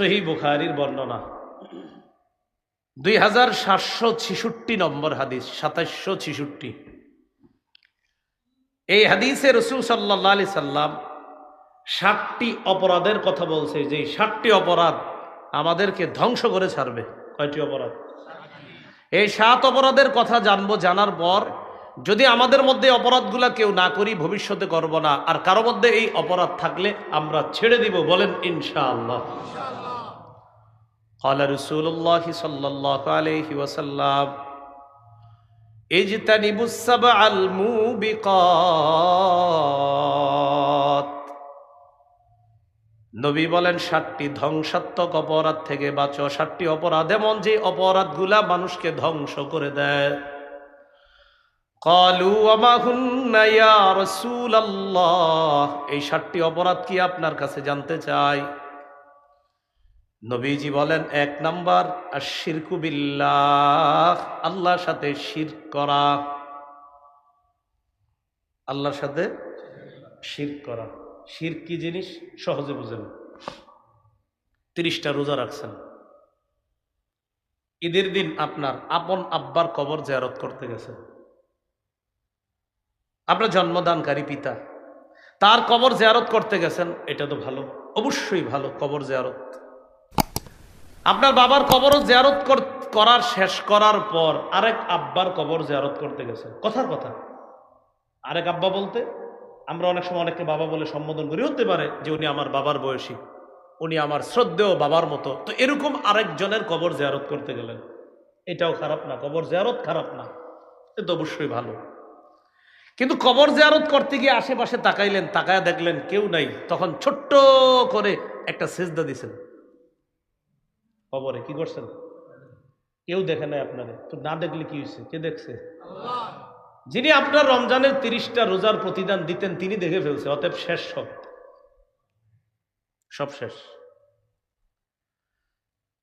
সহিহ বুখারীর বর্ণনা 2766 নম্বর হাদিস, 2766। এই হাদিসে রাসূল সাল্লাল্লাহু আলাইহি সাল্লাম 7টি অপরাধের কথা বলছে, যে 7টি অপরাধ আমাদেরকে ধ্বংস করে ছাড়বে। কয়টি অপরাধ? এই 7 অপরাধের কথা জানবো। জানার পর যদি আমাদের মধ্যে অপরাধগুলা কেউ না করি, ভবিষ্যতে করব না, আর কারো মধ্যে এই অপরাধ থাকলে আমরা ছেড়ে দিব, বলেন ইনশাআল্লাহ। قال رسول الله صلى الله عليه وسلم اجتنبوا السبع الموبقات। নবী বলেন 7টি ধ্বংসাত্মক অপরাধ থেকে বাঁচো। 7টি অপরাধ এমন যে অপরাধগুলা মানুষকে ধ্বংস করে দেয়। قالوا وما هن يا رسول الله। এই 7টি অপরাধ কি আপনার কাছে জানতে চাই। নবীজি বলেন 1 নাম্বার আশিরকু বিল্লাহ, আল্লাহর সাথে শিরক করা। আল্লাহর সাথে শিরক করা। শিরক কি জিনিস সহজে বুঝেন। 30টা রোজা রাখছেন, ঈদের দিন আপনার আপন আব্বার কবর জিয়ারত করতে গেছেন। আপনার জন্মদানকারী পিতা, তার কবর জিয়ারত করতে গেছেন, এটা তো ভালো, অবশ্যই ভালো কবর জিয়ারত। আপনার বাবার কবরও জিয়ারত করার শেষ করার পর আরেক আব্বার কবর জিয়ারত করতে গেছেন। কথার কথা, আরেক আব্বা বলতে আমরা অনেক সময় অনেককে বাবা বলে সম্বোধন করি, হতে পারে যে উনি আমার বাবার বয়সী, উনি আমার শ্রদ্ধেয় বাবার মতো। তো এরকম আরেকজনের কবর জিয়ারত করতে গেলেন, এটাও খারাপ না, কবর জিয়ারত খারাপ না, এটা অবশ্যই ভালো। কিন্তু কবর জিয়ারত করতে গিয়ে আশেপাশে তাকাইলেন, তাকায় দেখলেন কেউ নাই, তখন ছোট্ট করে একটা সিজদা দিছেন কবরে। কি করছেন? কেউ দেখে নাই আপনারে, তো না দেখলে কি হয়েছে? কে দেখছে? যিনি আপনার রমজানের 30টা রোজার প্রতিদান দিতেন তিনি দেখে ফেলছে, অতএব শেষ, সব শেষ।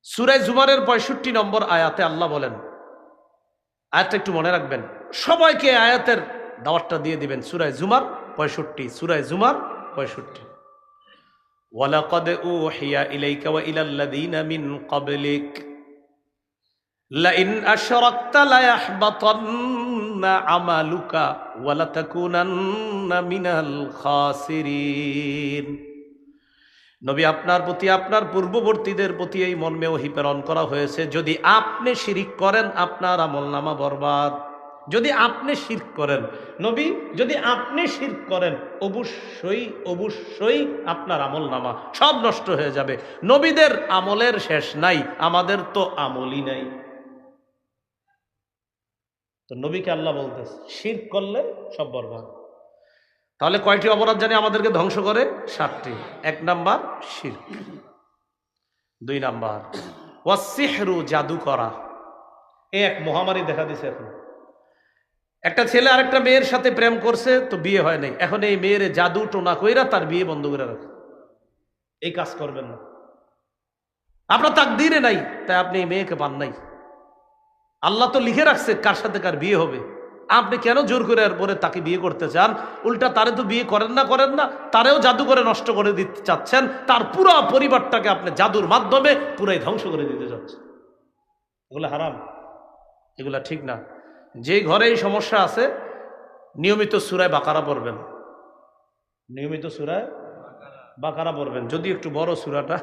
সূরা জুমারের 65 নম্বর আয়াতে আল্লাহ বলেন, আয়াতটা একটু মনে রাখবেন, সবাইকে আয়াতের দাওয়াতটা দিয়ে দিবেন। সূরা জুমার 65, সূরা জুমার 65। ওয়ালাকাদ উহিয়া ইলাইকা ওয়া ইলাল্লাযীনা মিন ক্বাবলিক লাইন আশরাকতা লায়াহবাতান্না আমালুকা ওয়া লাতাকুনান্না মিনাল খাসিরিন। নবী আপনার প্রতি, আপনার পূর্ববর্তীদের প্রতি এই মর্মে ওহী প্রেরণ করা হয়েছে, যদি আপনি শিরক করেন আপনার আমলনামা বরবাদ। যদি আপনি শিরক করেন, নবী যদি আপনি শিরক করেন, অবশ্যই আপনার আমলনামা সব নষ্ট হয়ে যাবে। নবীদের আমলের শেষ নাই, আমাদের তো আমলই নাই। তো নবীকে আল্লাহ বলতেছে শিরক করলে সব বরবাদ। তাহলে কয়টি অপরাধ জানি আমাদেরকে ধ্বংস করে? 7টি। 1 নাম্বার শিরক। 2 নাম্বার ওয়াসসিহরু, জাদু করা। এই এক মহামারী দেখা দিছে এখন। একটা ছেলে আরেকটা মেয়ের সাথে প্রেম করছে, তো বিয়ে হয় নাই, এখন এই মেয়ের জাদু টোনা কইরা তার বিয়ে বন্ধ করে রাখে। এই কাজ করবেন না, আপনার তাকদীরে নাই, তাই আপনি এই মেয়েকে পান নাই। আল্লাহ তো লিখে রাখছে কার সাথে কার বিয়ে হবে, আপনি কেন জোর করে আর পরে তাকে বিয়ে করতে চান? উল্টা তারে তো বিয়ে করেন না, তারেও জাদু করে নষ্ট করে দিতে চাচ্ছেন, তার পুরো পরিবারটাকে আপনি জাদুর মাধ্যমে পুরাই ধ্বংস করে দিতে চাচ্ছেন। এগুলো হারাম, এগুলা ঠিক না। যে ঘরে এই সমস্যা আছে নিয়মিত সূরা বাকারা পড়বেন, নিয়মিত সূরা বাকারা পড়বেন, যদি একটু বড় সূরাটা।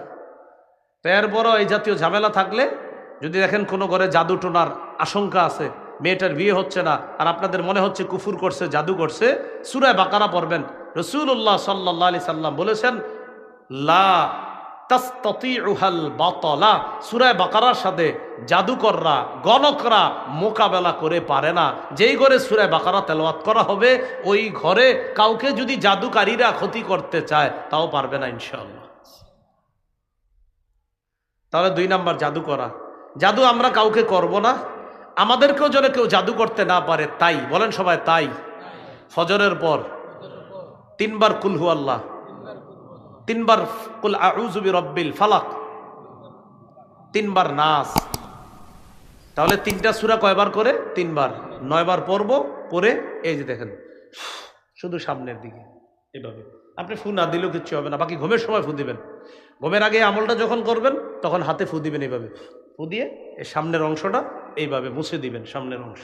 তো এরপর এই জাতীয় ঝামেলা থাকলে, যদি দেখেন কোনো ঘরে জাদু টোনার আশঙ্কা আছে, মেয়েটার বিয়ে হচ্ছে না, আর আপনাদের মনে হচ্ছে কুফুর করছে, জাদু করছে, সূরা বাকারা পড়বেন। রাসূলুল্লাহ সাল্লাল্লাহু আলাইহি সাল্লাম বলেছেন লা তাসতাতিউহাল বাতালা, সূরা বাকারার সাথে জাদুকররা, গণকরা মোকাবেলা করে পারে না। যেই ঘরে সূরা বাকারা তেলাওয়াত করা হবে, ওই ঘরে কাউকে যদি জাদুকারীরা ক্ষতি করতে চায় তাও পারবে না ইনশাআল্লাহ। তাহলে 2 নাম্বার জাদু করা। জাদু আমরা কাউকে করব না, আমাদেরকেও যেন কেউ জাদু করতে না পারে, তাই বলেন সবাই তাই। ফজরের পর 3 বার কুল হু আল্লাহ, 3 বার কুল আউযু বিরাব্বিল ফালাক, 3 বার নাস। তাহলে 3টা সূরা কয়বার করে? 3 বার, 9 বার পড়বো। পরে এই যে দেখেন শুধু সামনের দিকে এভাবে, আপনি ফু না দিলেও কিচ্ছু হবে না, বাকি ঘুমের সময় ফু দিবেন। ঘুমের আগে আমলটা যখন করবেন তখন হাতে ফু দিবেন, এইভাবে ফু দিয়ে এই সামনের অংশটা এইভাবে মুছে দিবেন, সামনের অংশ।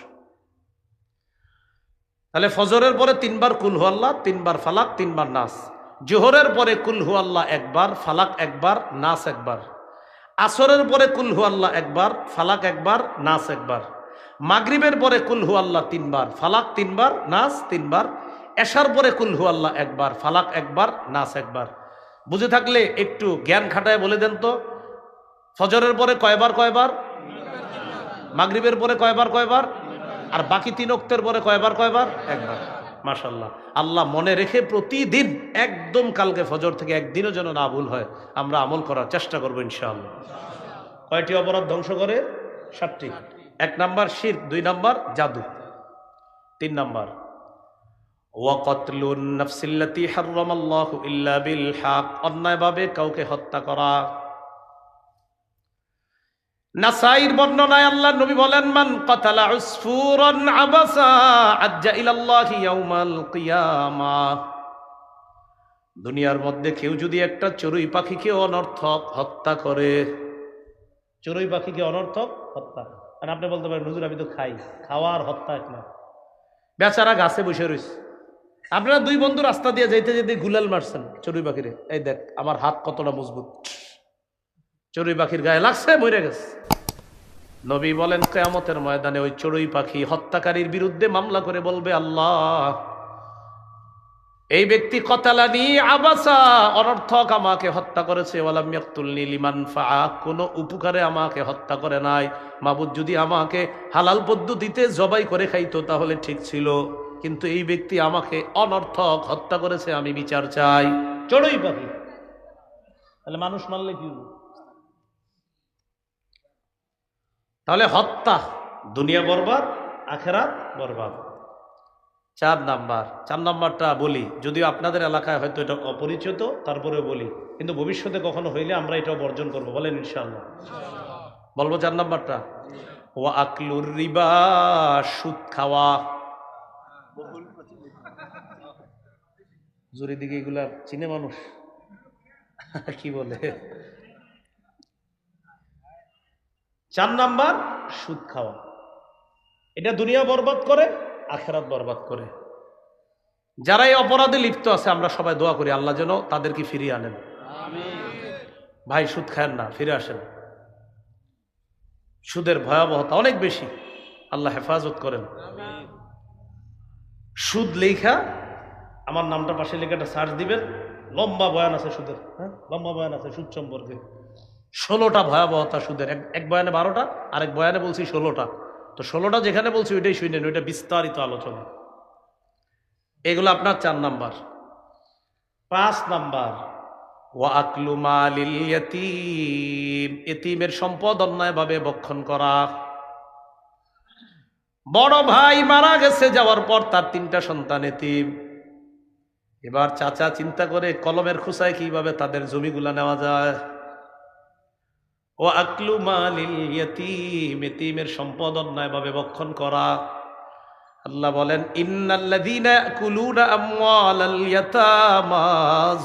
তাহলে ফজরের পরে 3 বার কুল হু আল্লাহ, 3 বার ফালাক, 3 বার নাস। জোহরের পরে কুল হু আল্লাহ 1 বার, ফালাক 1 বার, নাস 1 বার। আসরের পরে কুল হু আল্লাহ 1 বার, ফালাক 1 বার, নাস 1 বার। মাগরিবের পরে কুল হু আল্লাহ 3 বার, ফালাক 3 বার, নাস 3 বার। এশার পরে কুল হু আল্লাহ 1 বার, ফালাক 1 বার, নাস 1 বার। বুঝে থাকলে একটু জ্ঞান খাটায় বলে দেন তো, ফজরের পরে কয়বার কয়বার, মাগরিবের পরে কয়বার, আর বাকি 3 ওয়াক্তের পরে কয়বার 1 বার। মাশাআল্লাহ। আল্লাহ মনে রেখে প্রতিদিন একদম কালকে ফজর থেকে একদিনও যেন না ভুল হয়, আমরা আমল করার চেষ্টা করবো ইনশাআল্লাহ। কয়টি অপরাধ ধ্বংস করে? 7টি। 1 নাম্বার শিরক, 2 নাম্বার জাদু, 3 নাম্বার ওয়াকাতলুন নাফসিল্লাতী হারামাল্লাহু ইল্লা বিল হক, অন্যায়ভাবে কাউকে হত্যা করা। নাসাইর বর্ণনায় আল্লাহ নবী বলেন, মান কাতালা উসফুরান আবাসা আজ্জা ইলাল্লাহি ইয়াউমাল কিয়ামাহ। দুনিয়ার মধ্যে কেউ যদি একটা চড়ুই পাখিকে অনর্থক হত্যা করে, চড়ুই পাখিকে অনর্থক হত্যা, আর আপনি বলতে পারেন হুজুর আমি তো খাই, খাওয়ার হত্যা এক না, বেচারা গাছে বসে রয়েছে, আপনারা 2 বন্ধু রাস্তা দিয়ে যেতে যেতে গুলাল মারছেন চড়ুই পাখিরে, এই দেখ আমার হাত কতটা মজবুত, চড়ুই পাখির গায়ে লাগছে, মরে গেছে। নবী বলেন কিয়ামতের ময়দানে ওই চড়ুই পাখি হত্যাকারীর বিরুদ্ধে মামলা করে বলবে, আল্লাহ এই ব্যক্তি কতালানি আবাসা, অনর্থক আমাকে হত্যা করেছে, ওয়ালাম ইয়াকতুলনি লিমান ফাআ, কোনো উপকারে আমাকে হত্যা করে নাই। মাবুদ যদি আমাকে হালাল পদ্ধতিতে জবাই করে খাইতো তাহলে ঠিক ছিল, কিন্তু এই ব্যক্তি আমাকে অনর্থক হত্যা করেছে, আমি বিচার চাই। চড়ুই পাখি, তাহলে মানুষ মারলে কি হবে? তাহলে হত্যা দুনিয়া বরবাদ, আখেরাত বরবাদ। 4 নাম্বারটা বলি, যদিও আপনাদের এলাকায় হয়তো এটা অপরিচিত, তারপরেও বলি, কিন্তু ভবিষ্যতে কখনো হইলে আমরা এটাও বর্জন করবো, বলেন ইনশাআল্লাহ। বলবো 4 নাম্বারটা, ওয়া আকলুর রিবা, সুদ খাওয়া। জোরে দিকে এগুলা চিনে মানুষ কি বলে। 4 নাম্বার সুদ খাওয়া, এটা দুনিয়া বরবাদ করে, আখেরাত বরবাদ করে। যারা এই অপরাধে লিপ্ত আছে আমরা সবাই দোয়া করি আল্লাহ যেন তাদেরকে ফিরিয়ে আনেন। ভাই সুদ খায়েন না, ফিরে আসেন। সুদের ভয়াবহতা অনেক বেশি, আল্লাহ হেফাজত করেন। সুদ লেখা, আমার নামটা পাশে লেখা একটা সার্চ দিবেন, লম্বা বয়ান আছে সুদের, হ্যাঁ লম্বা বয়ান আছে সুদ সম্পর্কে, 16টা ভয়াবহতা সুদের। এক বয়ানে 12টা, আরেক বয়ানে বলছি 16টা। তো 16টা যেখানে বলছি ওইটাই শুনেন, ওইটা বিস্তারিত আলোচনা। এগুলো আপনার 4 নাম্বার। 5 নাম্বার ওয়া আকলু মালিল ইয়াতীম, এতিমের সম্পদ অন্যায়ভাবে ভক্ষণ করা। বড় ভাই মারা গেছে, যাওয়ার পর তার 3টা সন্তান এতিম। এবার চাচা চিন্তা করে কলমের খোসায় কিভাবে তাদের জমিগুলা নেওয়া যায়। ও আকলু মালিল ইয়াতীম, এতিমের সম্পদ অন্যায়ভাবে ভক্ষণ করা। আল্লাহ বলেন, ইন্নাল্লাযীনা ইয়াকুলুনা আমওয়ালাল ইয়াতামা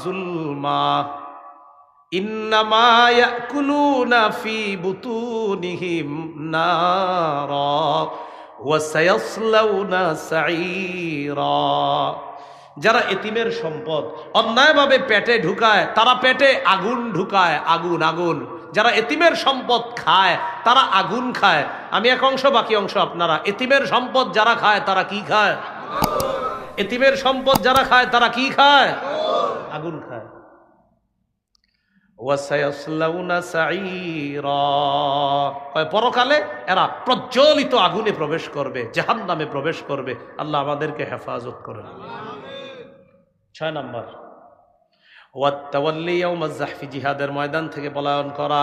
যুলমা ইন্নামা ইয়াকুলুনা ফি বুতুনিহিম নারা ওয়া সায়াসলাউনা সাঈরা। যারা এতিমের সম্পদ অন্যায়ভাবে পেটে ঢুকায়, তারা পেটে আগুন ঢুকায়, আগুন। যারা এতিমের সম্পদ খায় তারা আগুন খায়। আমি এক অংশ, বাকি অংশ আপনারা। এতিমের সম্পদ যারা খায় তারা কি খায়? এতিমের সম্পদ যারা খায় তারা কি খায়? আগুন খায়। ওয়াসায়াসলাউনা সাঈরা, পরকালে এরা প্রজ্বলিত আগুনে প্রবেশ করবে, জাহান্নামে প্রবেশ করবে। আল্লাহ আমাদেরকে হেফাজত করেন। 6 নাম্বার ওয়াত্তাওয়াল্লি ইয়াউমাজ যাহফি, জিহাদের ময়দান থেকে পলায়ন করা।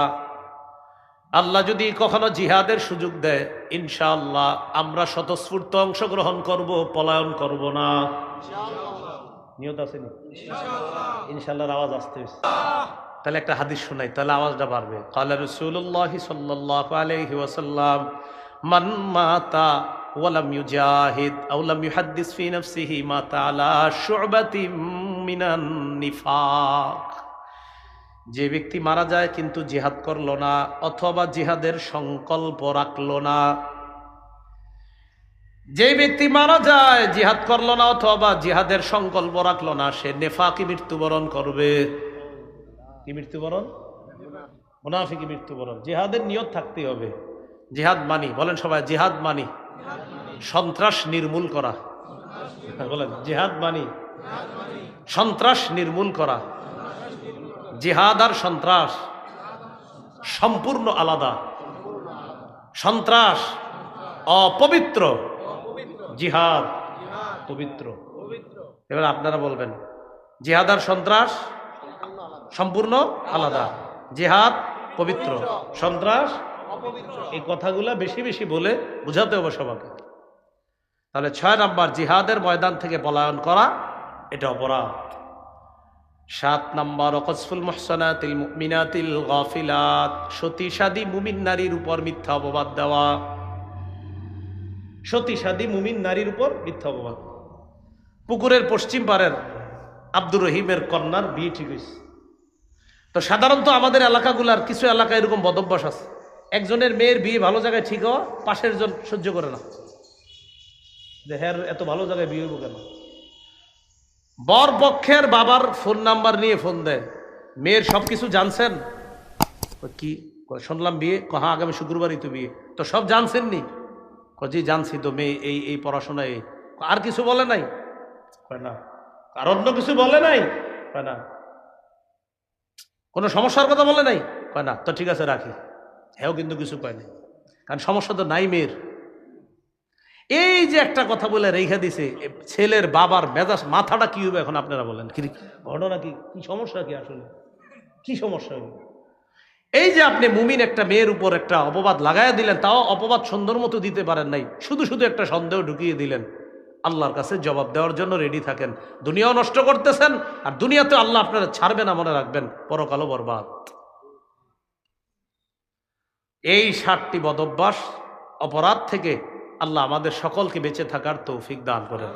আল্লাহ যদি কখনো জিহাদের সুযোগ দেয়, ইনশাআল্লাহ আমরা স্বতঃস্ফূর্ত অংশগ্রহণ করব, পলায়ন করব না। নিয়ত আছে নি? ইনশাআল্লাহর আওয়াজ আসতে। তাহলে একটা হাদিস শোনাই, তাহলে আওয়াজটা বাড়বে। ক্বালা রাসূলুল্লাহি সাল্লাল্লাহু আলাইহি ওয়াসাল্লাম, মান মাতা ওয়ালাম ইউজাহিদ আও লাম ইউহাদ্দিস ফি নাফসিহি মাতা আলা শু'বাতিন মিনান নিফাক। যে ব্যক্তি মারা যায় কিন্তু জিহাদ করলো না অথবা জিহাদের সংকল্প রাখলো না, যে ব্যক্তি মারা যায় জিহাদ করলো না অথবা জিহাদের সংকল্প রাখলো না, সে নেফাকি মৃত্যুবরণ করবে। কি মৃত্যুবরণ? মুনাফিকি মৃত্যুবরণ। জিহাদের নিয়ত থাকতে হবে। জিহাদ মানি, বলেন সবাই জিহাদ মানি সন্ত্রাস নির্মূল করা। বলেন জিহাদ মানি সন্ত্রাস নির্মূল করা। জিহাদ আর সন্ত্রাস সম্পূর্ণ আলাদা। সন্ত্রাস অপবিত্র, জিহাদ পবিত্র। এবার আপনারা বলবেন জিহাদ আর সন্ত্রাস সম্পূর্ণ আলাদা, জিহাদ পবিত্র, সন্ত্রাস অপবিত্র। এই কথাগুলো বেশি বেশি বলে বুঝাতে হবে সবাইকে। তাহলে 6 নাম্বার, জিহাদের ময়দান থেকে পলায়ন করা এটা অপরাধ। 7 নাম্বার, ওয়াকসফুল মুহসানাতিল মুমিনাতিল গাফিলাত, সতীসাদী মুমিন নারীর উপর মিথ্যা অপবাদ দেওয়া। সতীসাদী মুমিন নারীর উপর মিথ্যা অপবাদ। পুকুরের পশ্চিম পারের আব্দুর রহিমের কন্যার বিয়ে ঠিক হয়েছে। তো সাধারণত আমাদের এলাকাগুলার কিছু এলাকায় এরকম বদভ্যাস আছে, একজনের মেয়ের বিয়ে ভালো জায়গায় ঠিক হওয়া, পাশের জন সহ্য করে না, যে হ্যাঁ এত ভালো জায়গায় বিয়ে হইব কেন। বর পক্ষের বাবার ফোন নাম্বার নিয়ে ফোন দেয়, মেয়ের সব কিছু জানছেন? কি শুনলাম বিয়ে, হ্যাঁ আগামী শুক্রবারই তো বিয়ে। তো সব জানছেন নি? জি জানছি তো, মেয়ে এই এই পড়াশোনায়। আর কিছু বলে নাই? কয় না। আর অন্য কিছু বলে নাই? কয় না। কোনো সমস্যার কথা বলে নাই? কয় না। তো ঠিক আছে রাখি। হ্যাঁ কিন্তু কিছু কয় নাই, কারণ সমস্যা তো নাই মেয়ের। এই যে একটা কথা বলে রেখে দিছে, ছেলের বাবার মেজাজ মাথাটা কি হবে এখন আপনারা বলেন? কি ঘটনা, কি কি সমস্যা, কি আসলে কি সমস্যা হবে? এই যে আপনি মুমিন একটা মেয়ের উপর একটা অপবাদ লাগাইয়া দিলেন, তাও অপবাদ সুন্দর মতো দিতে পারেন নাই, শুধু শুধু একটা সন্দেহ ঢুকিয়ে দিলেন। আল্লাহর কাছে জবাব দেওয়ার জন্য রেডি থাকেন। দুনিয়াও নষ্ট করতেছেন, আর দুনিয়াতে আল্লাহ আপনারা ছাড়বে না, মনে রাখবেন, পরকালও বরবাদ। এই 7টি বদভ্যাস অপরাধ থেকে আল্লাহ আমাদের সকলকে বেঁচে থাকার তৌফিক দান করেন।